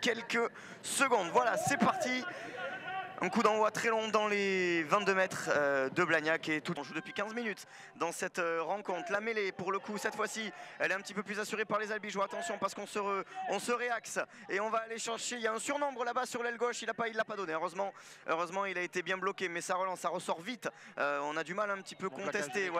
quelques secondes. Voilà, c'est parti. Un coup d'envoi très long dans les 22 mètres de Blagnac et tout. On joue depuis 15 minutes dans cette rencontre. La mêlée, pour le coup, cette fois-ci, elle est un petit peu plus assurée par les Albigeois. Attention parce qu'on se réaxe et on va aller chercher. Il y a un surnombre là-bas sur l'aile gauche. Il l'a pas donné. Heureusement, il a été bien bloqué, mais ça relance, ça ressort vite. On a du mal un petit peu contester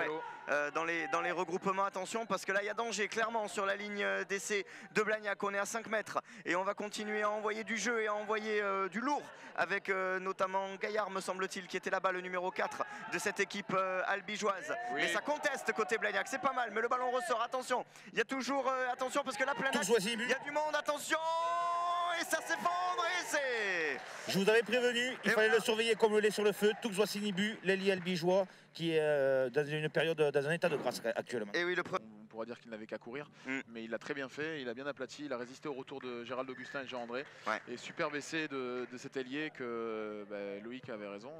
dans les regroupements. Attention parce que là, il y a danger clairement sur la ligne d'essai de Blagnac. On est à 5 mètres et on va continuer à envoyer du jeu et à envoyer du lourd avec notamment Gaillard, me semble-t-il, qui était là-bas, le numéro 4 de cette équipe albigeoise. Oui. Mais ça conteste côté Blagnac, c'est pas mal, mais le ballon ressort. Attention, il y a toujours attention parce que là, il y a du monde. Attention, et ça s'effondre et c'est... Je vous avais prévenu, il fallait le surveiller comme le lait sur le feu. Tuxois-Sinibu, l'ailier albigeois, qui est dans une période, dans un état de grâce actuellement. Et oui, on pourra dire qu'il n'avait qu'à courir, mais il l'a très bien fait, il a bien aplati, il a résisté au retour de Gérald Augustin et Jean-André. Et superbe essai de cet ailier que Loïc avait raison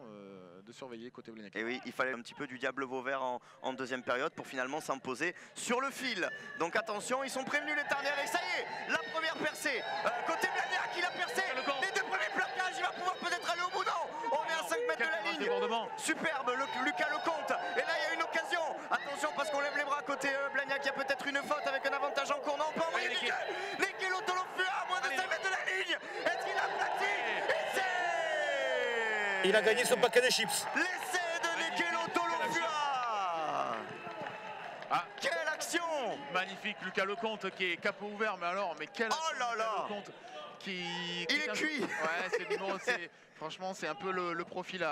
de surveiller côté Blagnac. Et oui, il fallait un petit peu du diable Vauvert en deuxième période pour finalement s'imposer sur le fil. Donc attention, ils sont prévenus les Tarnières et ça y est, la première percée. Côté Blagnac, il a percé les deux premiers plaquages, il va pouvoir peut-être aller au bout. Non, on est à 5 mètres de la ligne. Superbe, Lucas Lecomte. Et là, il y a une occasion. Attention parce qu'on lève les bras côté Blagnac, il y a peut-être une faute avec un avantage en cours. Non, on peut envoyer Nekelo Tolofua à moins de 5 mètres de la ligne. Est-ce qu'il a plaqué? Il a gagné son paquet de chips. L'essai de Nekelo Tolofua. Quelle action! Magnifique, Lucas Lecomte qui est capot ouvert, mais quel Lecomte il est cuit. Ouais, franchement, c'est un peu le profil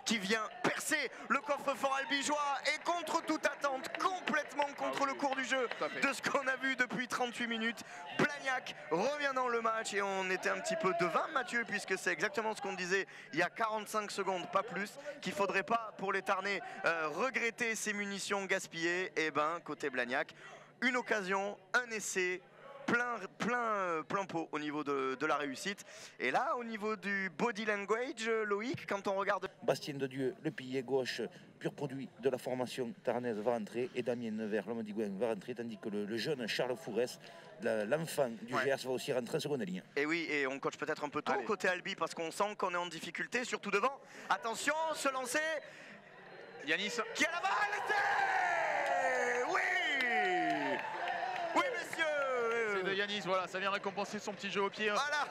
qui vient percer le coffre-fort albigeois et contre toute attente, complètement contre le cours du jeu de ce qu'on a vu depuis 38 minutes. Blagnac revient dans le match et on était un petit peu devin, Mathieu, puisque c'est exactement ce qu'on disait il y a 45 secondes, pas plus, qu'il ne faudrait pas pour les Tarnais regretter ces munitions gaspillées. Et ben, côté Blagnac, une occasion, un essai, plein pot au niveau de la réussite. Et là, au niveau du body language, Loïc, quand on regarde... Bastien de Dieu, le pilier gauche, pur produit de la formation tarnaise, va rentrer, et Damien Nevers, l'homme d'Igouin, va rentrer, tandis que le jeune Charles Fourès, l'enfant du GERS, va aussi rentrer en seconde ligne. Et oui, et on coach peut-être un peu tôt côté Albi, parce qu'on sent qu'on est en difficulté, surtout devant. Attention, se lancer. Yanis qui a la balle. Oui. Oui, messieurs. De Yanis, voilà, ça vient récompenser son petit jeu au pied. Voilà.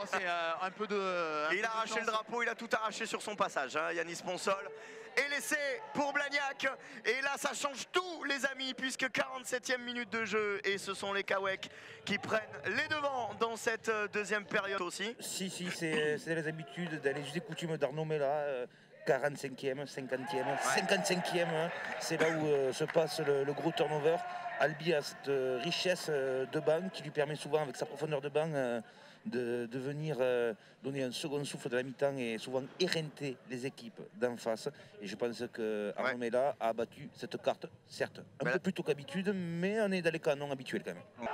C'est un peu de... Et il a arraché le drapeau, il a tout arraché sur son passage, Yanis Ponsol. Et l'essai pour Blagnac. Et là, ça change tout, les amis, puisque 47e minute de jeu. Et ce sont les Kawek qui prennent les devants dans cette deuxième période aussi. Si, c'est les habitudes, les us et coutumes d'Arnaud Mella. 45e, 50e, 55e, c'est là où se passe le gros turnover. Albi a cette richesse de banc qui lui permet souvent, avec sa profondeur de banc, de venir donner un second souffle de la mi-temps et souvent éreinter les équipes d'en face. Et je pense que Arnaud Mella a battu cette carte, certes, un peu plus tôt qu'habitude, mais on est dans les canons habituels quand même.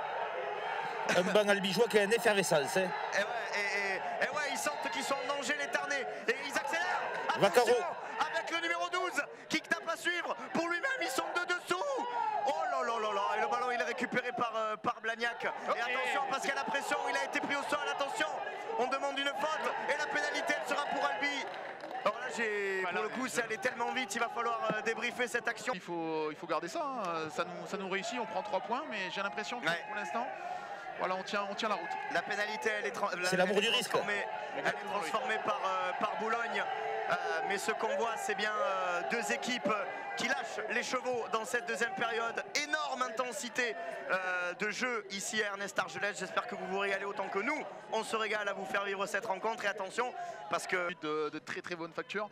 Un banc albigeois qui a une effervescence. Et ouais, ils sentent qu'ils sont en danger, les Tarnais, et ils accélèrent. Vaccaro avec le numéro 12 qui tape à suivre pour lui-même, ils sont de dessous. Oh là là là là, et le ballon il est récupéré par Blagnac. Et attention parce qu'il y a la pression, il a été pris au sol, attention, on demande une faute et la pénalité elle sera pour Albi. Alors là pour le coup c'est allé tellement vite, il va falloir débriefer cette action. Il faut garder ça, ça nous réussit, on prend 3 points, mais j'ai l'impression que pour l'instant voilà, on tient la route. La pénalité, c'est l'amour du risque. Elle est transformée par Boulogne. Mais ce qu'on voit, c'est bien deux équipes qui lâchent les chevaux dans cette deuxième période. Énorme intensité de jeu ici à Ernest Argelès. J'espère que vous vous régalez autant que nous. On se régale à vous faire vivre cette rencontre. Et attention, parce que... De très bonne facture.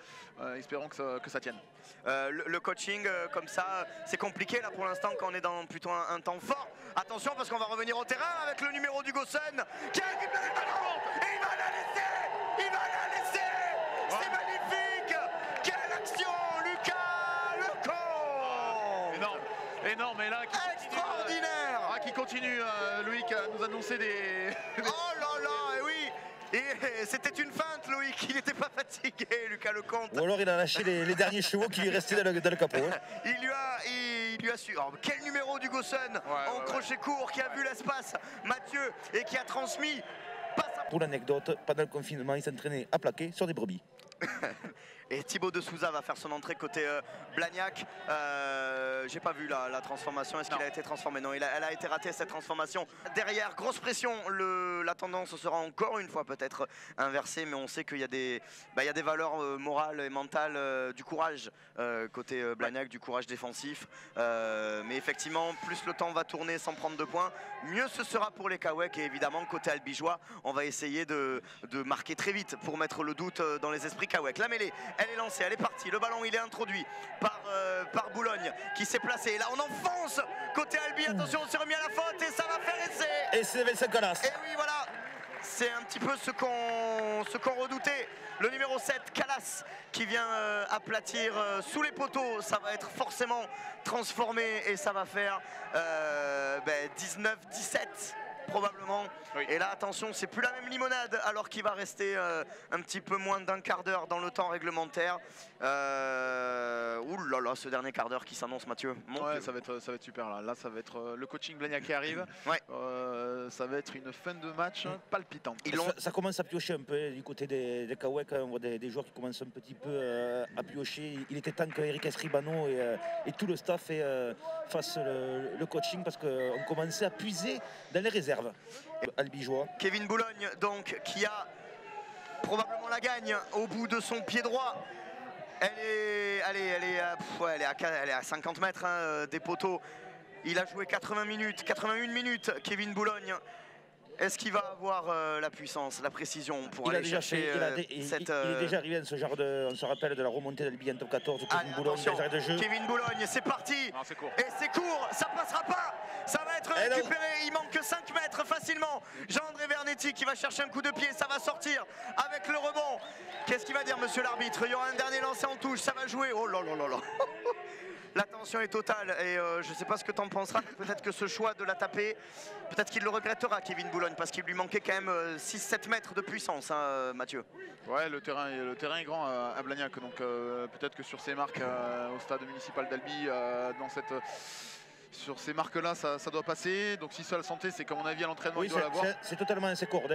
Espérons que ça tienne. Le coaching, comme ça, c'est compliqué là pour l'instant quand on est dans plutôt un temps fort. Attention, parce qu'on va revenir au terrain avec le numéro du Gossen qui a récupéré le ballon. Et il va la laisser. Il va la laisser. C'est magnifique. Quelle action, Lucas Lecomte. Énorme, et là extraordinaire. Qui continue, Loïc, à nous annoncer des... Oh là là, et oui. Et c'était une feinte, Loïc, il n'était pas fatigué, Lucas Lecomte. Ou alors il a lâché les derniers chevaux qui lui restaient dans le capot. Il qui lui a su. Alors, quel numéro du Gossun en crochet court qui a vu l'espace, Mathieu, et qui a transmis. Pour l'anecdote, pendant le confinement, il s'entraînait à plaquer sur des brebis. Et Thibaut de Souza va faire son entrée côté Blagnac. J'ai pas vu la transformation. Est-ce qu'il a été transformé? Non, elle a été ratée cette transformation. Derrière, grosse pression. La tendance sera encore une fois peut-être inversée, mais on sait qu'il y a des valeurs morales et mentales, du courage côté Blagnac, du courage défensif. Mais effectivement, plus le temps va tourner sans prendre de points, mieux ce sera pour les Kaouek. Et évidemment, côté albigeois, on va essayer de marquer très vite pour mettre le doute dans les esprits Kaouek. La mêlée, elle est lancée, elle est partie. Le ballon, il est introduit par Boulogne qui s'est placé. Et là, on enfonce côté Albi. Attention, on s'est remis à la faute et ça va faire essai. Et c'est Vincent Calas. Et oui, voilà. C'est un petit peu ce qu'on redoutait. Le numéro 7, Calas, qui vient aplatir sous les poteaux. Ça va être forcément transformé et ça va faire 19-17. Probablement. Oui. Et là, attention, c'est plus la même limonade alors qu'il va rester un petit peu moins d'un quart d'heure dans le temps réglementaire. Ouh là là, ce dernier quart d'heure qui s'annonce, Mathieu. Ouais, ça va être super là. Là, ça va être le coaching Blagnac qui arrive. Ouais. Ça va être une fin de match palpitante. Ça commence à piocher un peu du côté des Kaouek. On voit des joueurs qui commencent un petit peu à piocher. Il était temps qu'Eric Escribano et tout le staff fassent le coaching parce qu'on commençait à puiser dans les réserves. Albigeois. Kevin Boulogne, donc, qui a probablement la gagne au bout de son pied droit. Elle est à 50 mètres des poteaux. Il a joué 81 minutes, Kevin Boulogne. Est-ce qu'il va avoir la puissance, la précision pour aller chercher cette... Il est déjà arrivé dans ce genre de... On se rappelle de la remontée d'Albi en top 14. Kevin Boulogne, de jeu. Kevin Boulogne, c'est parti. Non, c'est court. Et c'est court, ça passera pas. Ça va être récupéré, il manque que 5 mètres facilement. Jean-André Vernetti qui va chercher un coup de pied, ça va sortir avec le rebond. Qu'est-ce qu'il va dire, monsieur l'arbitre? Il y aura un dernier lancé en touche, ça va jouer. Oh là là là là. La tension est totale et je ne sais pas ce que tu en penseras. Peut-être que ce choix de la taper, peut-être qu'il le regrettera, Kevin Boulogne, parce qu'il lui manquait quand même 6-7 mètres de puissance, hein, Mathieu. Ouais, le terrain est grand à Blagnac, donc peut-être que sur ces marques au stade municipal d'Albi, sur ces marques-là, ça doit passer. Donc si ça le sentait, c'est qu'à mon avis à l'entraînement, il doit l'avoir. C'est totalement ses cordes.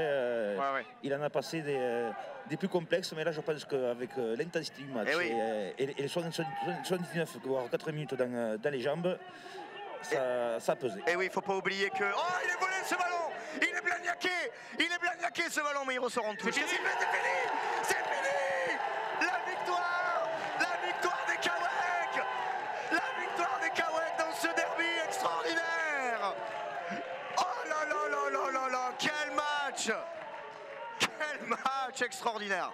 Il en a passé des plus complexes, mais là je pense qu'avec l'intensité du match et les 79 voire 80 minutes dans les jambes, ça a pesé. Et oui, il ne faut pas oublier que... Oh, il est volé ce ballon. Il est blagnaqué ce ballon, mais il ressort en touche. C'est fini. La victoire des Kaouek. La victoire des Kaouek dans ce derby extraordinaire. Oh là là là là là là, quel match extraordinaire.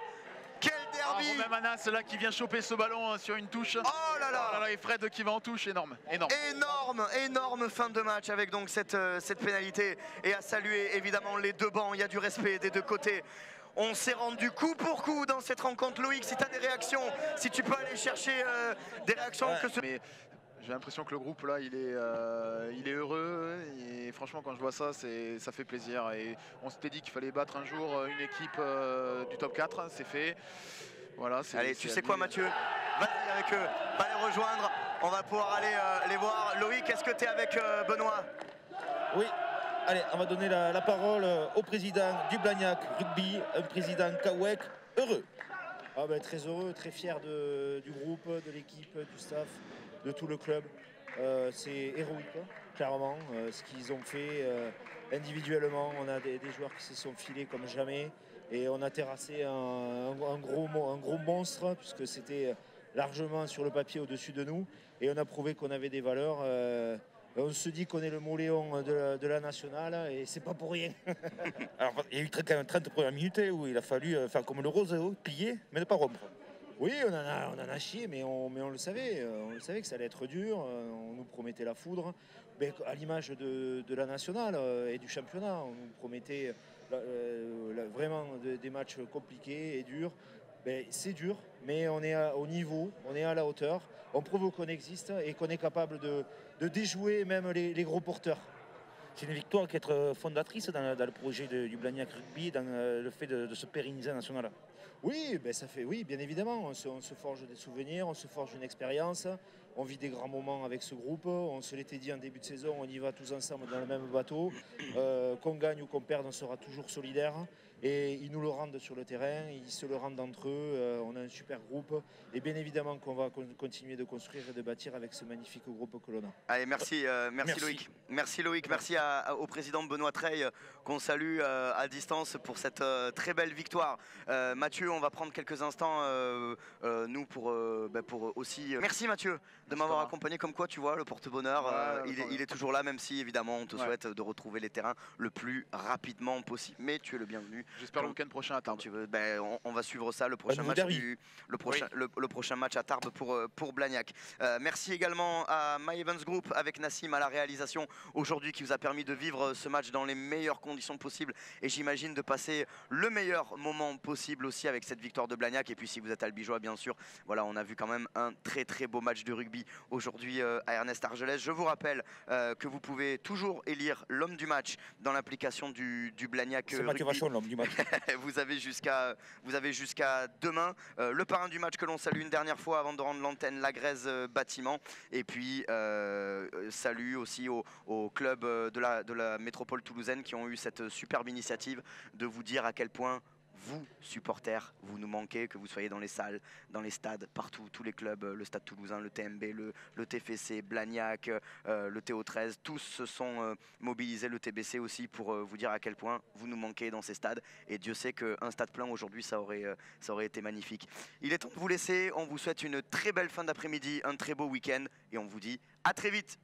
Quel derby. Romain Manas là qui vient choper ce ballon sur une touche. Oh là là. Et Fred qui va en touche, énorme. Énorme fin de match avec donc cette pénalité. Et à saluer évidemment les deux bancs, il y a du respect des deux côtés. On s'est rendu coup pour coup dans cette rencontre. Loïc, si tu as des réactions, si tu peux aller chercher des réactions. Mais j'ai l'impression que le groupe là, il est heureux. Et franchement, quand je vois ça, ça fait plaisir. Et on s'était dit qu'il fallait battre un jour une équipe du top 4. C'est fait. Voilà, allez, tu sais quoi, Mathieu? Vas-y avec eux, va les rejoindre. On va pouvoir aller les voir. Loïc, est-ce que tu es avec Benoît? Oui. Allez, on va donner la parole au président du Blagnac Rugby, un président Kaouek heureux. Très heureux, très fier du groupe, de l'équipe, du staff, de tout le club. C'est héroïque, clairement, ce qu'ils ont fait individuellement. On a des joueurs qui se sont filés comme jamais et on a terrassé un gros monstre puisque c'était largement sur le papier au-dessus de nous et on a prouvé qu'on avait des valeurs. On se dit qu'on est le Moléon de la nationale et c'est pas pour rien. Alors, il y a eu quand même 30 premières minutes où il a fallu faire comme le Roséo, plier, mais ne pas rompre. Oui, on en a chié, mais on le savait. On le savait que ça allait être dur. On nous promettait la foudre. Mais à l'image de la nationale et du championnat, on nous promettait vraiment des matchs compliqués et durs. C'est dur, mais on est au niveau, on est à la hauteur. On prouve qu'on existe et qu'on est capable de déjouer même les gros porteurs. C'est une victoire qui est fondatrice dans le projet du Blagnac Rugby, dans le fait de se pérenniser national. Oui, ça fait, oui, bien évidemment. On se forge des souvenirs, on se forge une expérience, On vit des grands moments avec ce groupe. On se l'était dit en début de saison, on y va tous ensemble dans le même bateau. Qu'on gagne ou qu'on perde, on sera toujours solidaires. Et ils nous le rendent sur le terrain, ils se le rendent entre eux. On a un super groupe. Et bien évidemment qu'on va continuer de construire et de bâtir avec ce magnifique groupe que l'on a. Allez, merci Loïc. Merci Loïc, merci au président Benoît Treille qu'on salue à distance pour cette très belle victoire. Mathieu, on va prendre quelques instants nous pour aussi... Merci Mathieu de m'avoir accompagné, comme quoi tu vois le porte-bonheur, il est toujours là, même si évidemment on te souhaite de retrouver les terrains le plus rapidement possible, mais tu es le bienvenu. J'espère le week-end prochain à Tarbes. Tu veux, on va suivre ça, le prochain match le prochain match à Tarbes pour Blagnac. Merci également à My Events Group avec Nassim à la réalisation aujourd'hui, qui vous a permis de vivre ce match dans les meilleures conditions possibles et j'imagine de passer le meilleur moment possible aussi avec cette victoire de Blagnac. Et puis si vous êtes albigeois, bien sûr, voilà, on a vu quand même un très très beau match de rugby aujourd'hui à Ernest Argelès. Je vous rappelle que vous pouvez toujours élire l'homme du match dans l'application du Blagnac C'est Mathieu Vachon, l'homme du match. vous avez jusqu'à demain. Le parrain du match que l'on salue une dernière fois avant de rendre l'antenne, la Grèze Bâtiment. Et puis salut aussi au club de la métropole toulousaine qui ont eu cette superbe initiative de vous dire à quel point vous, supporters, vous nous manquez, que vous soyez dans les salles, dans les stades, partout, tous les clubs, le Stade Toulousain, le TMB, le TFC, Blagnac, le TO13, tous se sont mobilisés, le TBC aussi, pour vous dire à quel point vous nous manquez dans ces stades. Et Dieu sait qu'un stade plein aujourd'hui, ça aurait été magnifique. Il est temps de vous laisser, on vous souhaite une très belle fin d'après-midi, un très beau week-end, et on vous dit à très vite.